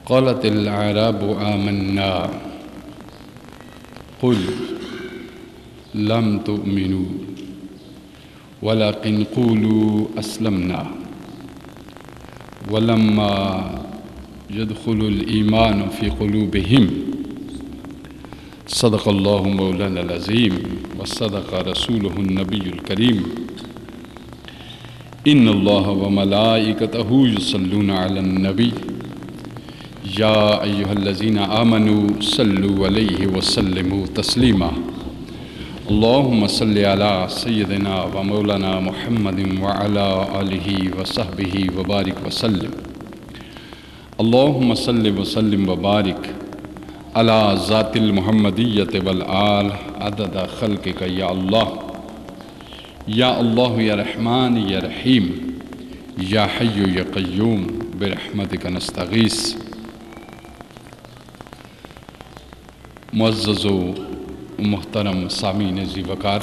قالت الأعراب آمنا قل لم تؤمنوا ولكن قولوا أسلمنا ولما يدخل الإيمان في قلوبهم صدق الله مولانا العظيم وصدق رسوله النبي الكريم إن الله وملائكته يصلون على النبي يا أيها الذين آمنوا صلوا عليه وسلموا تسليما اللهم صل على سيدنا ومولانا محمد وعلى آله وصحبه وبارك وسلم اللهم صل وسلم وبارك على ذات المحمدية والآل عدد خلقك يا الله يا رحمن يا رحيم يا حي يا قيوم برحمتك نستغيث. معزز و محترم سامعین ذی وقار،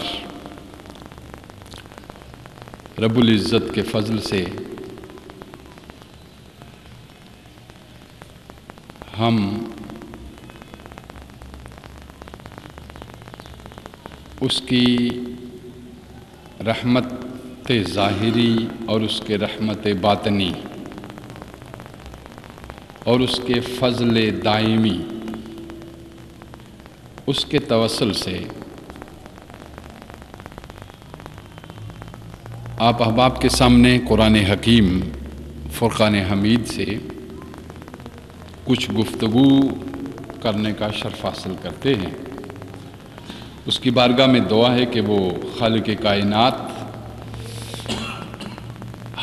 رب العزت کے فضل سے ہم اس کی رحمت ظاہری اور اس کے رحمت باطنی اور اس کے فضل دائمی، اس کے توسل سے آپ احباب کے سامنے قرآن حکیم فرقان حمید سے کچھ گفتگو کرنے کا شرف حاصل کرتے ہیں. اس کی بارگاہ میں دعا ہے کہ وہ خالق کائنات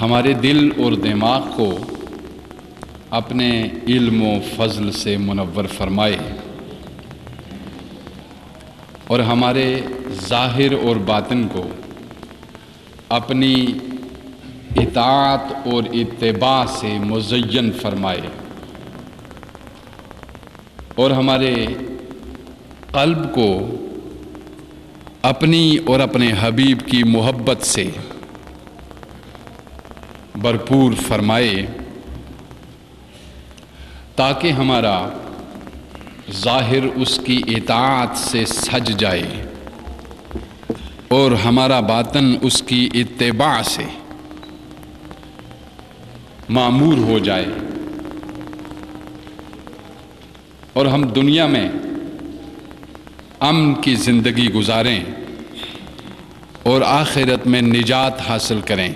ہمارے دل اور دماغ کو اپنے علم و فضل سے منور فرمائے اور ہمارے ظاہر اور باطن کو اپنی اطاعت اور اتباع سے مزین فرمائے اور ہمارے قلب کو اپنی اور اپنے حبیب کی محبت سے بھرپور فرمائے تاکہ ہمارا ظاہر اس کی اطاعت سے سج جائے اور ہمارا باطن اس کی اتباع سے معمور ہو جائے اور ہم دنیا میں امن کی زندگی گزاریں اور آخرت میں نجات حاصل کریں.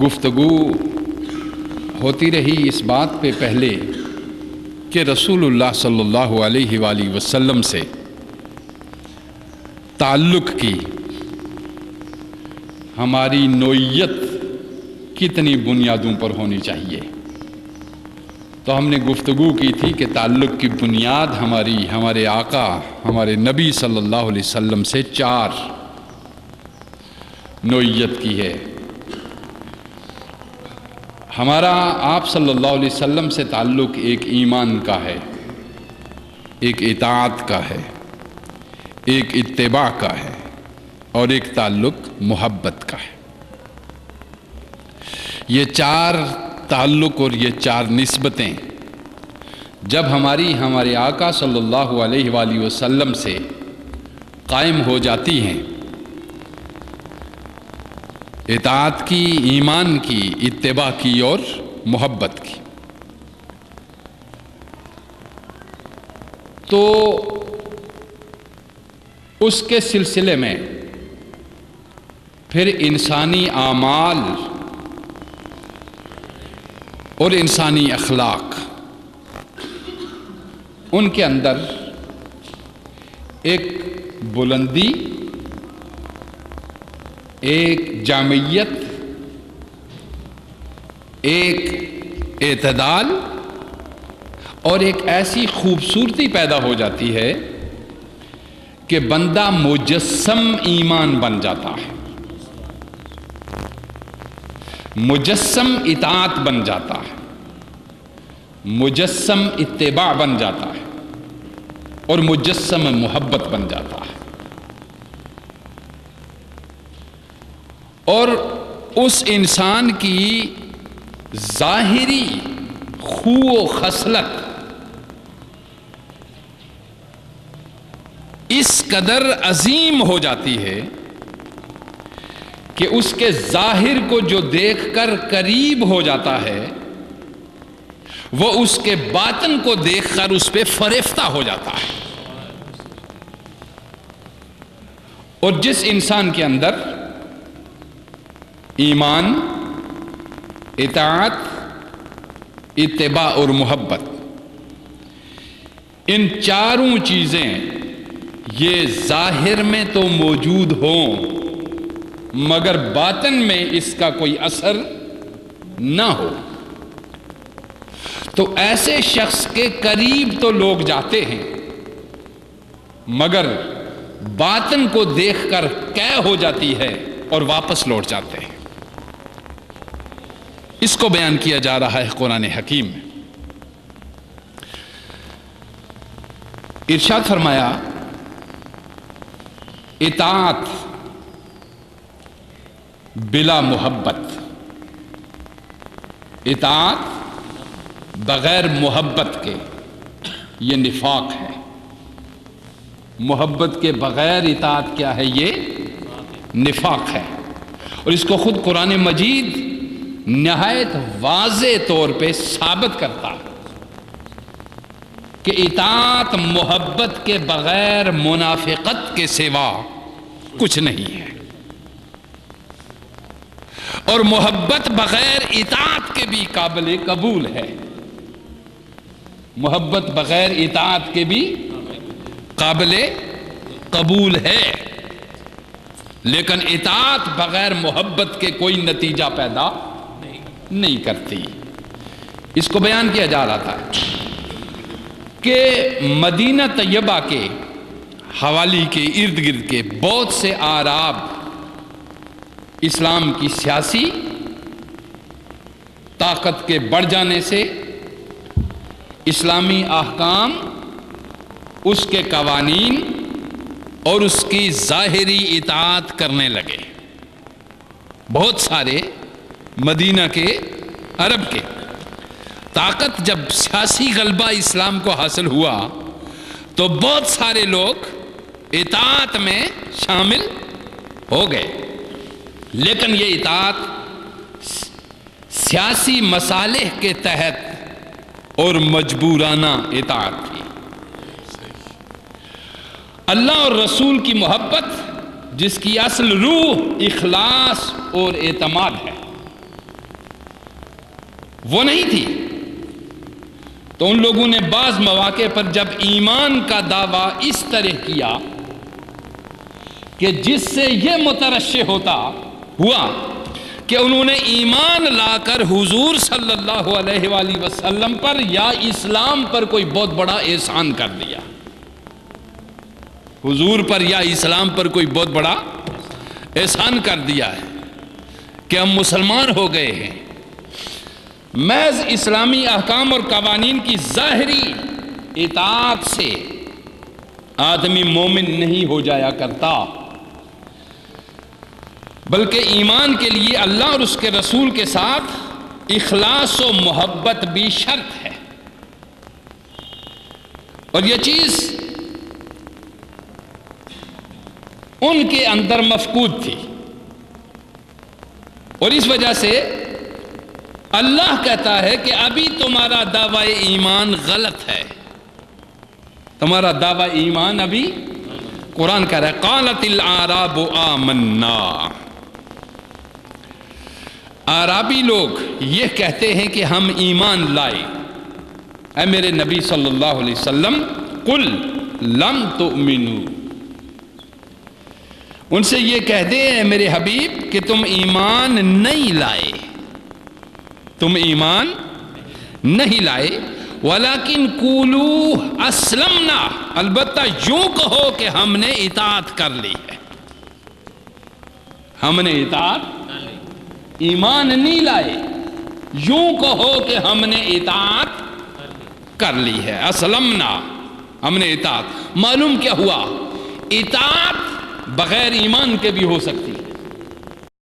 گفتگو ہوتی رہی اس بات پہ پہلے کہ رسول اللہ صلی اللہ علیہ وآلہ وسلم سے تعلق کی ہماری نوعیت کتنی بنیادوں پر ہونی چاہیے. تو ہم نے گفتگو کی تھی کہ تعلق کی بنیاد ہمارے آقا ہمارے نبی صلی اللہ علیہ وسلم سے 4 نوعیت کی ہے. ہمارا آپ صلی اللہ علیہ وسلم سے تعلق ایک ایمان کا ہے، ایک اطاعت کا ہے، ایک اتباع کا ہے اور ایک تعلق محبت کا ہے. یہ 4 تعلق اور یہ 4 نسبتیں جب ہمارے آقا صلی اللہ علیہ وآلہ وسلم سے قائم ہو جاتی ہیں، اطاعت کی، ایمان کی، اتباع کی اور محبت کی، تو اس کے سلسلے میں پھر انسانی اعمال اور انسانی اخلاق، ان کے اندر ایک بلندی، ایک جامعیت، ایک اعتدال اور ایک ایسی خوبصورتی پیدا ہو جاتی ہے کہ بندہ مجسم ایمان بن جاتا ہے، مجسم اطاعت بن جاتا ہے، مجسم اتباع بن جاتا ہے اور مجسم محبت بن جاتا ہے. اور اس انسان کی ظاہری خو و خصلت اس قدر عظیم ہو جاتی ہے کہ اس کے ظاہر کو جو دیکھ کر قریب ہو جاتا ہے وہ اس کے باطن کو دیکھ کر اس پہ فریفتہ ہو جاتا ہے. اور جس انسان کے اندر ایمان، اطاعت، اتباع اور محبت، ان چاروں چیزیں یہ ظاہر میں تو موجود ہوں مگر باطن میں اس کا کوئی اثر نہ ہو، تو ایسے شخص کے قریب تو لوگ جاتے ہیں مگر باطن کو دیکھ کر قے ہو جاتی ہے اور واپس لوٹ جاتے ہیں. اس کو بیان کیا جا رہا ہے قرآن حکیم میں. ارشاد فرمایا اطاعت بلا محبت، اطاعت بغیر محبت کے یہ نفاق ہے. محبت کے بغیر اطاعت کیا ہے؟ یہ نفاق ہے. اور اس کو خود قرآن مجید نہایت واضح طور پہ ثابت کرتا ہے کہ اطاعت محبت کے بغیر منافقت کے سوا کچھ نہیں ہے، اور محبت بغیر اطاعت کے بھی قابل قبول ہے. محبت بغیر اطاعت کے بھی قابل قبول ہے، لیکن اطاعت بغیر محبت کے کوئی نتیجہ پیدا نہیں کرتی. اس کو بیان کیا جا رہا تھا کہ مدینہ طیبہ کے حوالی کے ارد گرد کے بہت سے اعراب اسلام کی سیاسی طاقت کے بڑھ جانے سے اسلامی احکام، اس کے قوانین اور اس کی ظاہری اطاعت کرنے لگے. بہت سارے مدینہ کے عرب کے طاقت، جب سیاسی غلبہ اسلام کو حاصل ہوا تو بہت سارے لوگ اطاعت میں شامل ہو گئے، لیکن یہ اطاعت سیاسی مصالح کے تحت اور مجبورانہ اطاعت تھی. اللہ اور رسول کی محبت جس کی اصل روح اخلاص اور اعتماد ہے وہ نہیں تھی، تو ان لوگوں نے بعض مواقع پر جب ایمان کا دعویٰ اس طرح کیا کہ جس سے یہ مترشح ہوا کہ انہوں نے ایمان لا کر حضور صلی اللہ علیہ وآلہ وسلم پر یا اسلام پر کوئی بہت بڑا احسان کر دیا. حضور پر یا اسلام پر کوئی بہت بڑا احسان کر دیا ہے کہ ہم مسلمان ہو گئے ہیں. محض اسلامی احکام اور قوانین کی ظاہری اطاعت سے آدمی مومن نہیں ہو جایا کرتا، بلکہ ایمان کے لیے اللہ اور اس کے رسول کے ساتھ اخلاص و محبت بھی شرط ہے. اور یہ چیز ان کے اندر مفقود تھی، اور اس وجہ سے اللہ کہتا ہے کہ ابھی تمہارا دعویٰ ایمان غلط ہے. تمہارا دعویٰ ایمان ابھی، قرآن کہہ رہا ہے قالت الاعراب آمنا. اعرابی لوگ یہ کہتے ہیں کہ ہم ایمان لائے. اے میرے نبی صلی اللہ علیہ وسلم قل لم تؤمنوا، ان سے یہ کہہ دے اے میرے حبیب کہ تم ایمان نہیں لائے، تم ایمان نہیں لائے. ولیکن قولوا اسلمنا، البتہ یوں کہو کہ ہم نے اطاعت کر لی ہے. ہم نے اطاعت، ایمان نہیں لائے، یوں کہو کہ ہم نے اطاعت کر لی ہے. اسلمنا، ہم نے اطاعت. معلوم کیا ہوا؟ اطاعت بغیر ایمان کے بھی ہو سکتی،